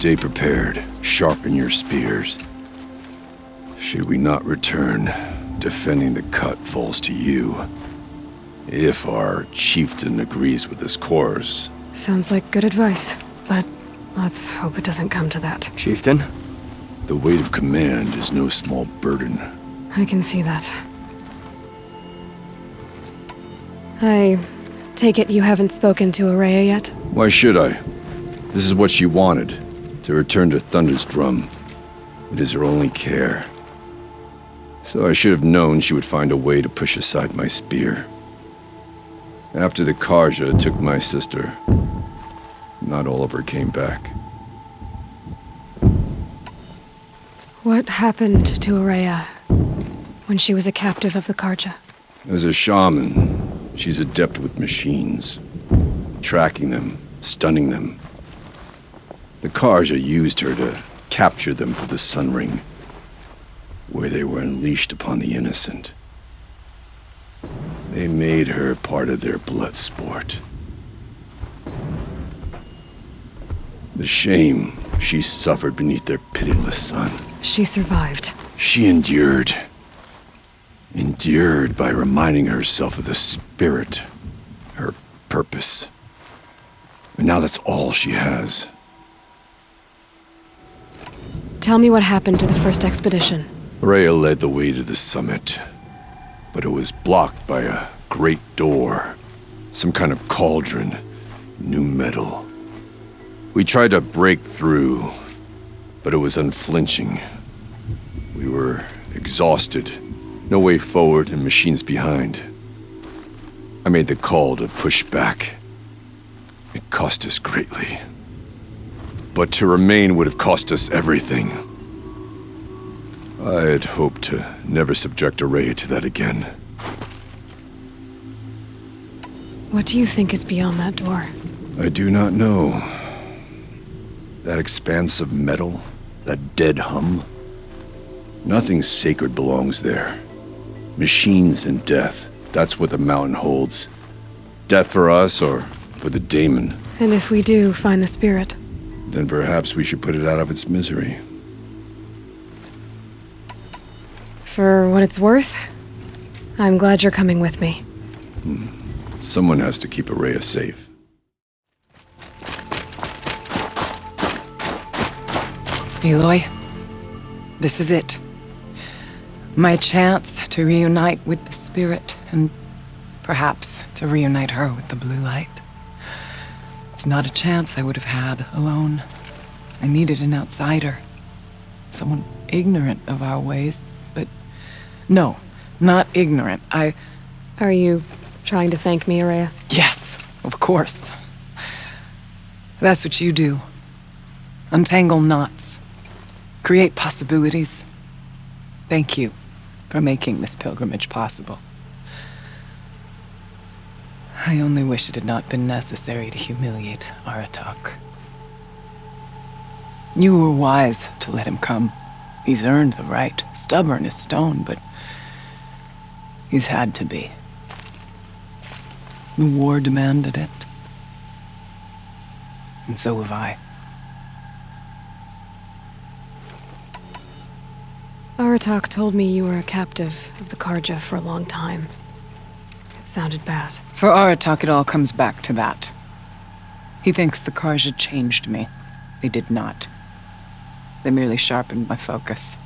Stay prepared. Sharpen your spears. Should we not return, defending the cut falls to you. If our chieftain agrees with this course. Sounds like good advice, but let's hope it doesn't come to that. Chieftain? The weight of command is no small burden. I can see that. I take it you haven't spoken to Araya yet? Why should I? This is what she wanted, to return to Thunder's drum. It is her only care. So I should have known she would find a way to push aside my spear. After the Carja took my sister, not all of her came back. What happened to Araya when she was a captive of the Carja? As a shaman, she's adept with machines, tracking them, stunning them. The Carja used her to capture them for the Sun Ring, where they were unleashed upon the innocent. They made her part of their blood sport. The shame she suffered beneath their pitiless sun. She survived. She endured. Endured by reminding herself of the spirit, her purpose. And now that's all she has. Tell me what happened to the first expedition. Rhea led the way to the summit, but it was blocked by a great door. Some kind of cauldron, new metal. We tried to break through, but it was unflinching. We were exhausted, no way forward and machines behind. I made the call to push back. It cost us greatly. But to remain would have cost us everything. I had hoped to never subject Araya to that again. What do you think is beyond that door? I do not know. That expanse of metal, that dead hum. Nothing sacred belongs there. Machines and death, that's what the mountain holds. Death for us or for the daemon. And if we do find the spirit? Then perhaps we should put it out of its misery. For what it's worth, I'm glad you're coming with me. Someone has to keep Araya safe. Aloy, this is it. My chance to reunite with the spirit, and perhaps to reunite her with the blue light. It's not a chance I would have had alone. I needed an outsider. Someone ignorant of our ways, but no, not ignorant. Are you trying to thank me, Araya? Yes, of course. That's what you do. Untangle knots. Create possibilities. Thank you for making this pilgrimage possible. I only wish it had not been necessary to humiliate Aratak. You were wise to let him come. He's earned the right. Stubborn as stone, but he's had to be. The war demanded it. And so have I. Aratak told me you were a captive of the Carja for a long time. It sounded bad. For Aratak, it all comes back to that. He thinks the Carja changed me. They did not. They merely sharpened my focus.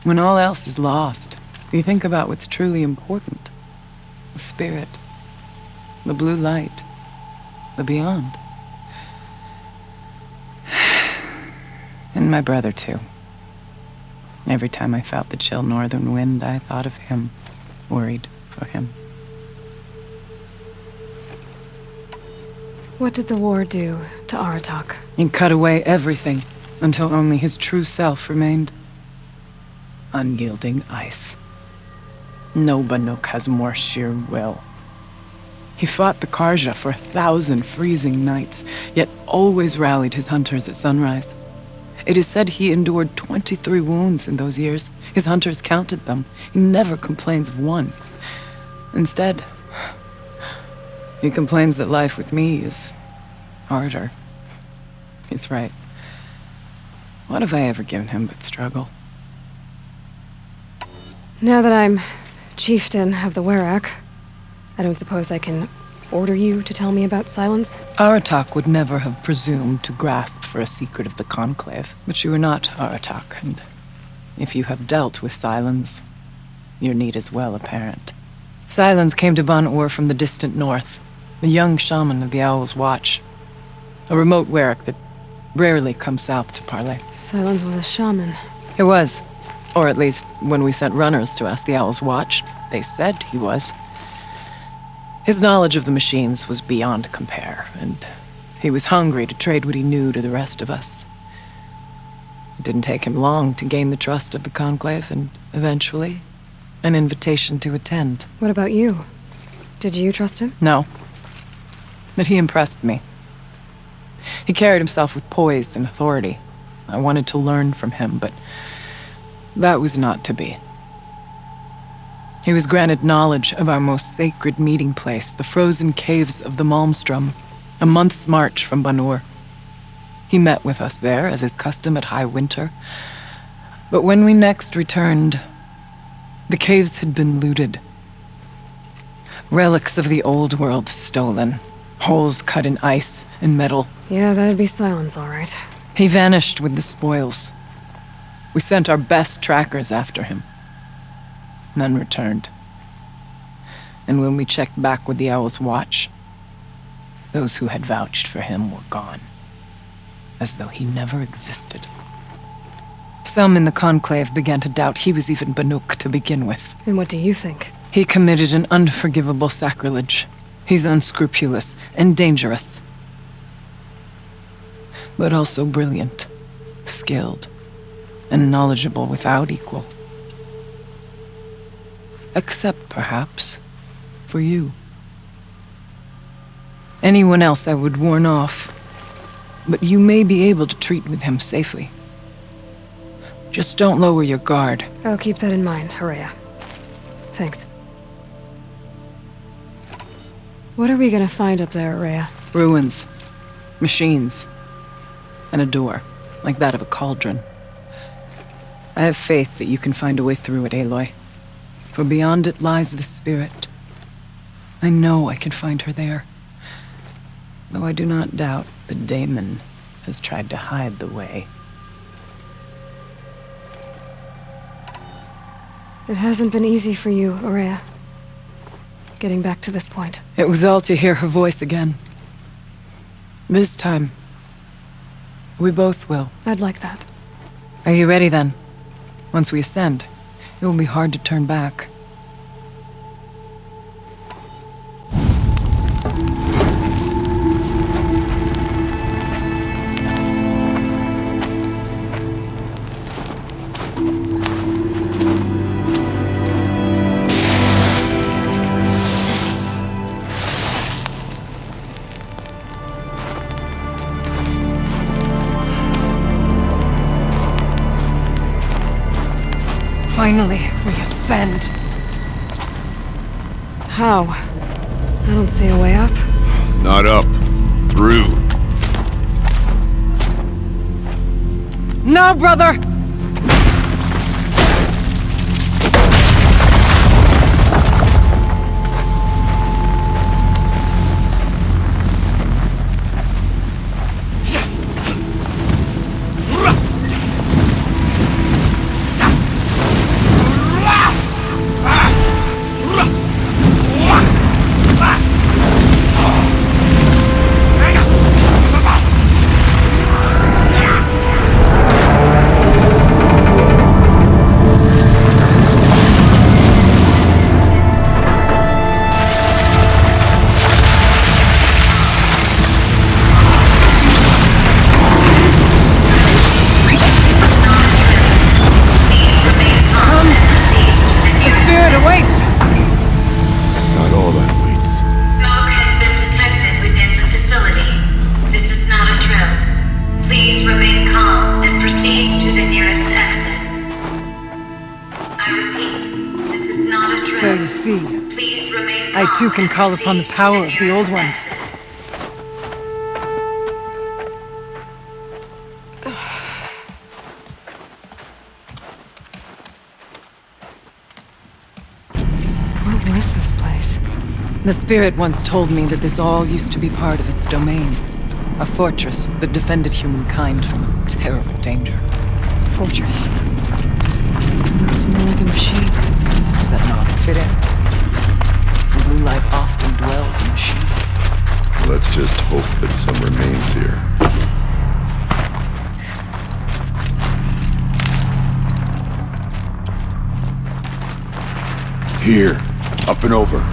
When all else is lost, you think about what's truly important. The spirit, the blue light, the beyond. And my brother, too. Every time I felt the chill northern wind, I thought of him, worried for him. What did the war do to Aratak? It cut away everything, until only his true self remained. Unyielding ice. No Banuk has more sheer will. He fought the Carja for 1,000 freezing nights, yet always rallied his hunters at sunrise. It is said he endured 23 wounds in those years. His hunters counted them. He never complains of one. Instead, he complains that life with me is harder. He's right. What have I ever given him but struggle? Now that I'm chieftain of the Werak, I don't suppose I can order you to tell me about Silence? Aratak would never have presumed to grasp for a secret of the Conclave. But you are not Aratak, and if you have dealt with Silence, your need is well apparent. Silence came to Ban-Ur from the distant north, a young shaman of the Owl's Watch. A remote Werak that rarely comes south to parley. Silence was a shaman. It was. Or at least, when we sent runners to ask the Owl's Watch, they said he was. His knowledge of the machines was beyond compare, and he was hungry to trade what he knew to the rest of us. It didn't take him long to gain the trust of the Conclave, and eventually, an invitation to attend. What about you? Did you trust him? No. But he impressed me. He carried himself with poise and authority. I wanted to learn from him, but that was not to be. He was granted knowledge of our most sacred meeting place, the frozen caves of the Malmstrom, a month's march from Ban-Ur. He met with us there, as is custom at High Winter. But when we next returned, the caves had been looted. Relics of the old world stolen. Holes cut in ice and metal. Yeah, that'd be Silence, all right. He vanished with the spoils. We sent our best trackers after him. None returned. And when we checked back with the Owl's Watch, those who had vouched for him were gone. As though he never existed. Some in the Conclave began to doubt he was even Banuk to begin with. And what do you think? He committed an unforgivable sacrilege. He's unscrupulous and dangerous. But also brilliant, skilled, and knowledgeable without equal. Except, perhaps, for you. Anyone else I would warn off, but you may be able to treat with him safely. Just don't lower your guard. I'll keep that in mind, Horea. Thanks. What are we gonna find up there, Horea? Ruins, machines, and a door, like that of a cauldron. I have faith that you can find a way through it, Aloy. For beyond it lies the spirit. I know I can find her there. Though I do not doubt the daemon has tried to hide the way. It hasn't been easy for you, Horea. Getting back to this point. It was all to hear her voice again. This time, we both will. I'd like that. Are you ready then? Once we ascend, it will be hard to turn back. Finally, we ascend. How? I don't see a way up. Not up. Through. No, brother! So you see, I too can call upon the power of the Old Ones. place? The spirit once told me that this all used to be part of its domain. A fortress that defended humankind from a terrible danger. Fortress. Looks more like a machine. Does that not fit in? The blue light often dwells in machines. Let's just hope that some remains here. Here, up and over.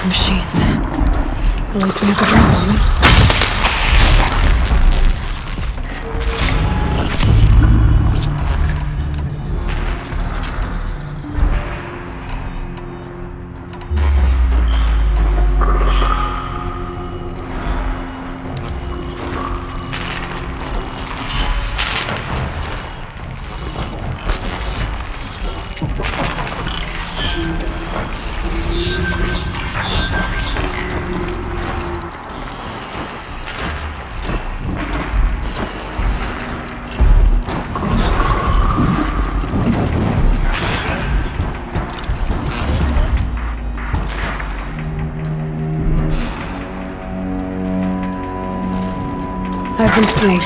Machines. At least we have the ground on them. I've been slain.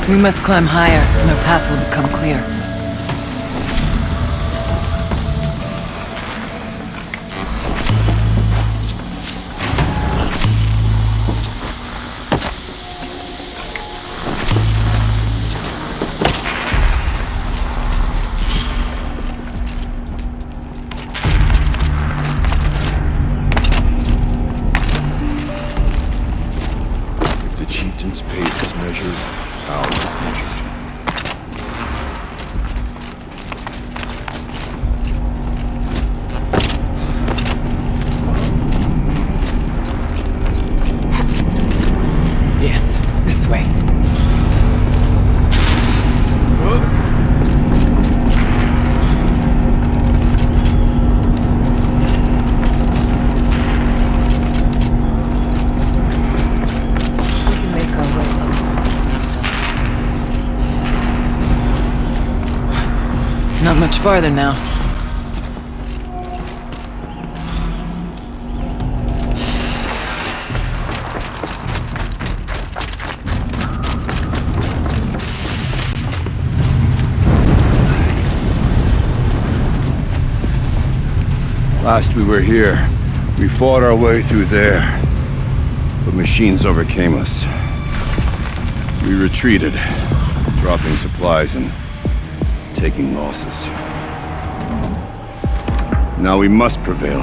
We must climb higher, and our path will become clear. If the chieftain's pace is measured, ours is measured. Yes, this way. We can make our way up. Not much farther now. Last we were here, we fought our way through there, but machines overcame us. We retreated, dropping supplies and taking losses. Now we must prevail,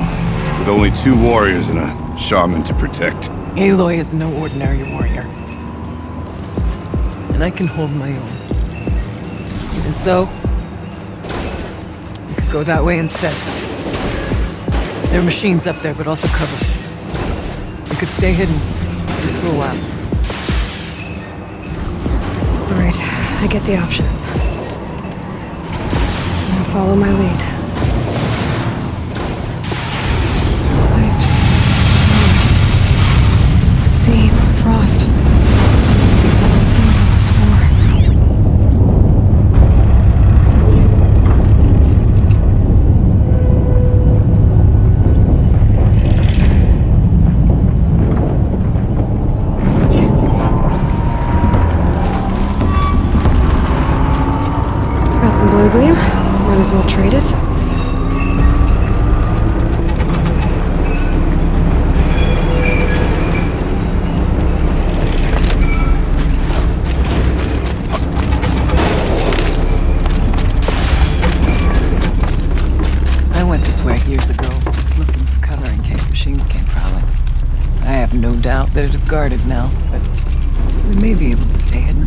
with only 2 warriors and a shaman to protect. Aloy is no ordinary warrior. And I can hold my own. And so, we could go that way instead. There are machines up there, but also cover. We could stay hidden, just for a while. All right, I get the options. I'll follow my lead. Pipes, floors, steam, frost. What was all this for? Got some blue gleam. Might as well trade it. I went this way years ago, looking for cover in case machines came prowling. I have no doubt that it is guarded now, but we may be able to stay hidden.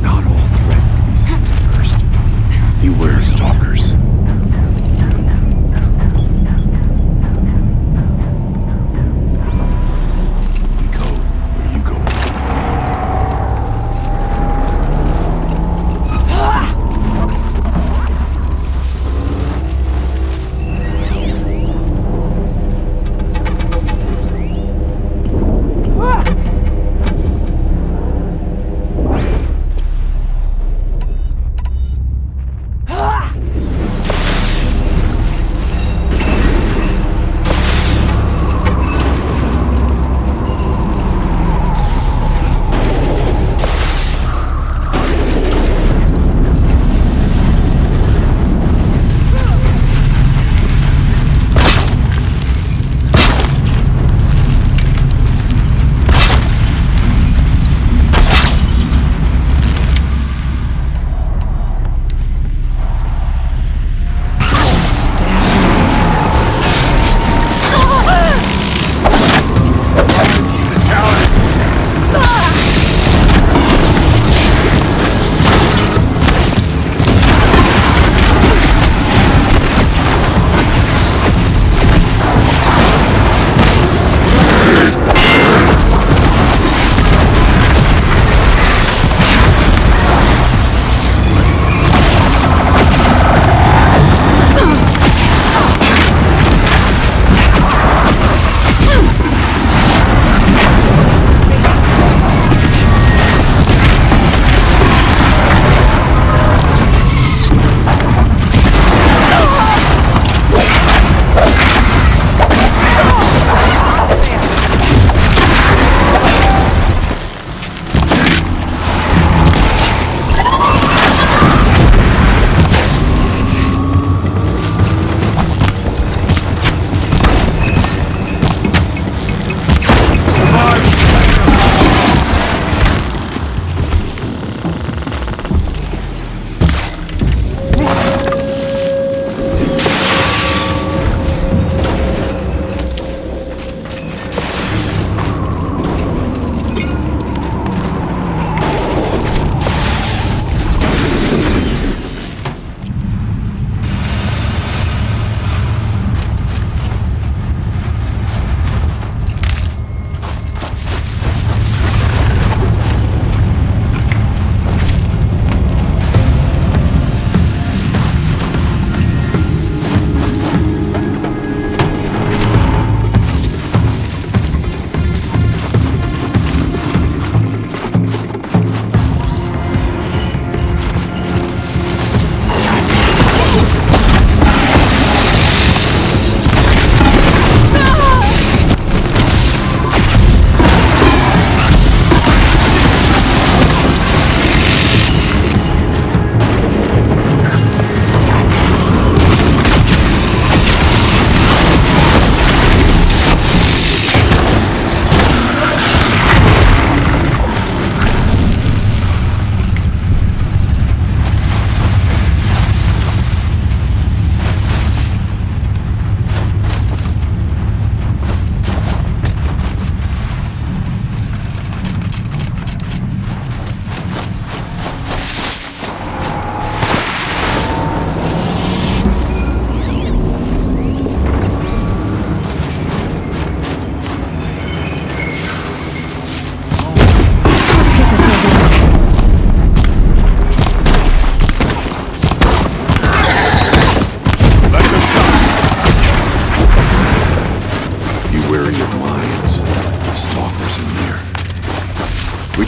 Not all threats can be seen first. Beware, stalkers. We go where you go.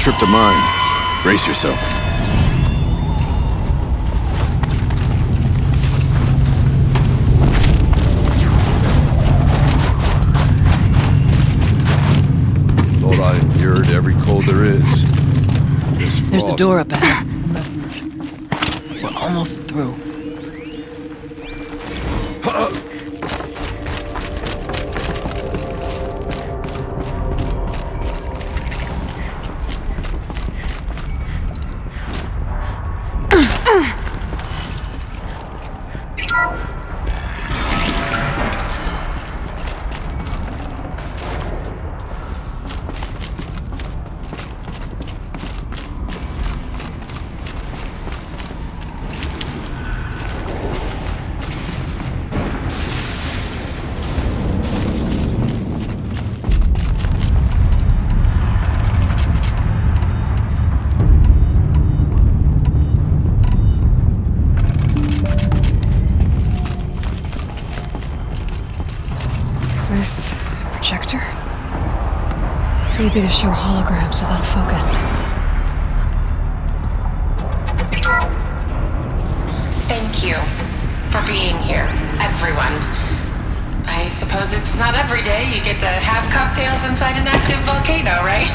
trip to mine. Brace yourself. Thought I endured every cold there is. There's a door up ahead. We're almost through. Maybe to show holograms without a focus. Thank you for being here, everyone. I suppose it's not every day you get to have cocktails inside an active volcano, right?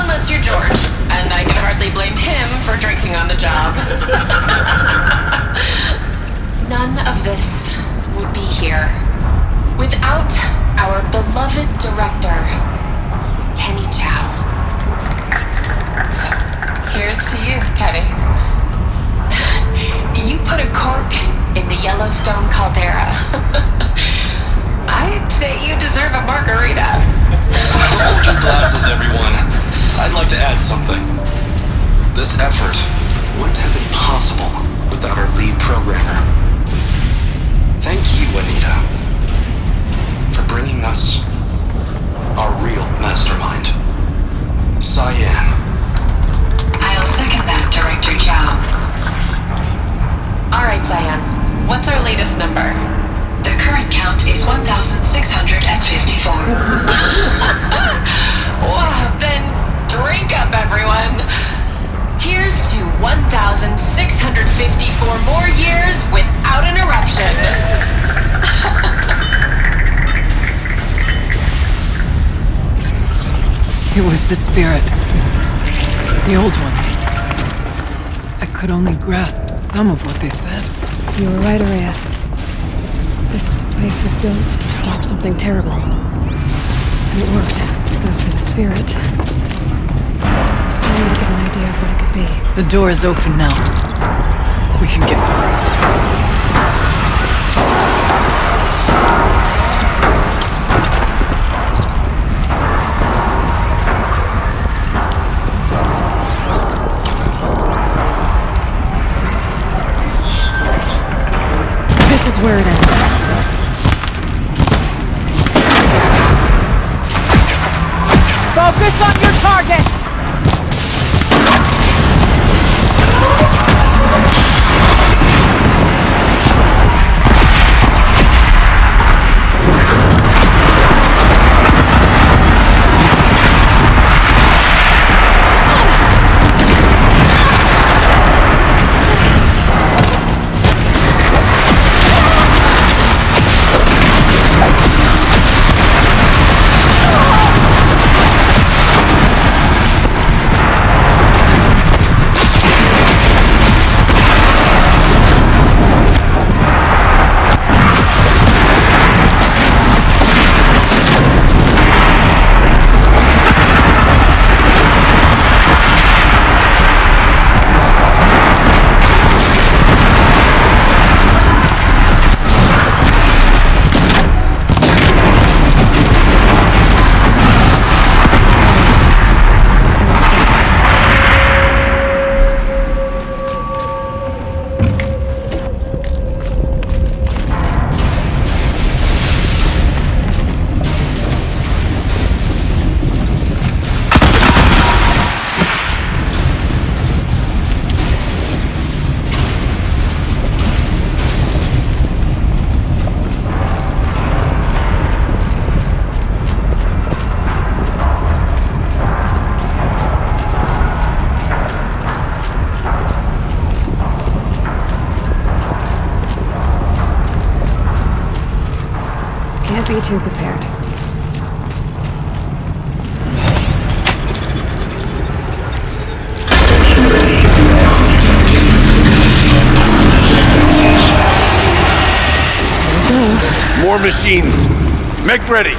Unless you're George, and I can hardly blame him for drinking on the job. None of this would be here without our beloved director, Kenny Chow. So, here's to you, Kenny. You put a cork in the Yellowstone caldera. I'd say you deserve a margarita. Hold your glasses, everyone. I'd like to add something. This effort wouldn't have been possible without our lead programmer. Thank you, Anita, for bringing us our real mastermind, Cyan. I'll second that, Director Chow. All right, Cyan. What's our latest number? The current count is 1,654. Wow, then drink up, everyone. Here's to 1,654 more years without an eruption. It was the spirit. The old ones. I could only grasp some of what they said. You were right, Araya. This place was built to stop something terrible. And it worked. As for the spirit, I'm starting to get an idea of what it could be. The door is open now. We can get through. This is where it ends. Focus on your target! Can't be too prepared. More machines. Make ready.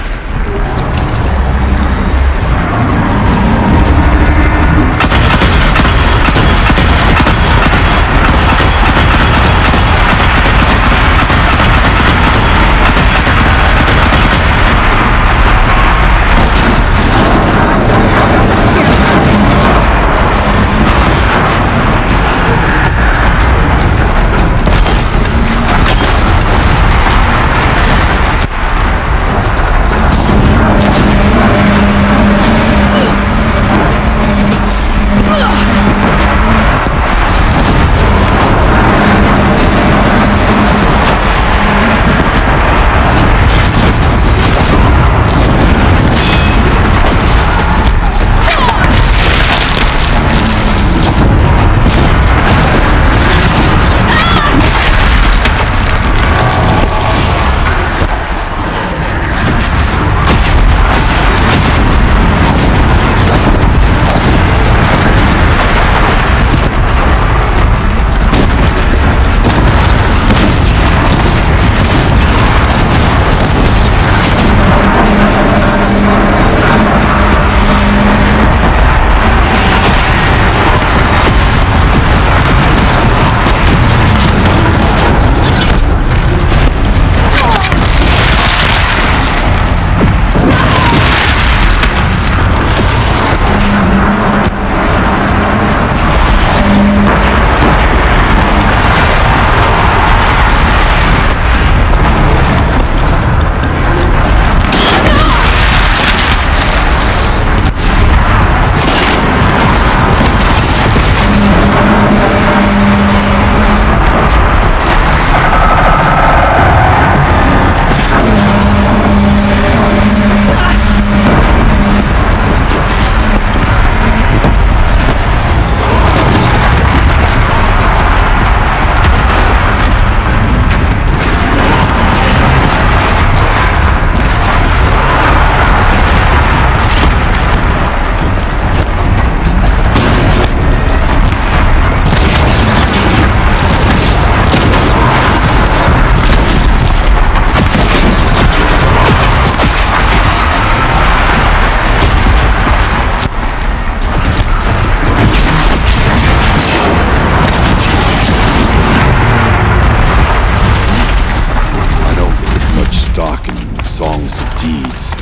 Songs of deeds,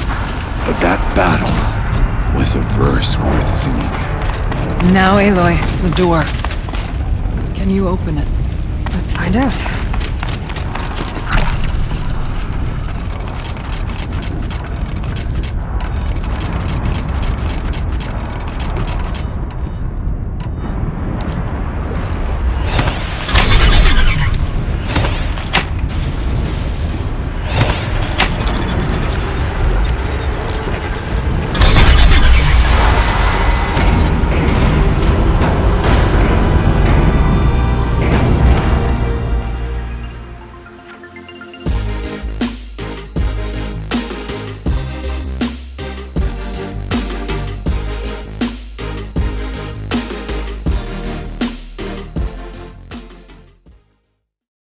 but that battle was a verse worth singing. Now, Aloy, the door. Can you open it? Let's find out.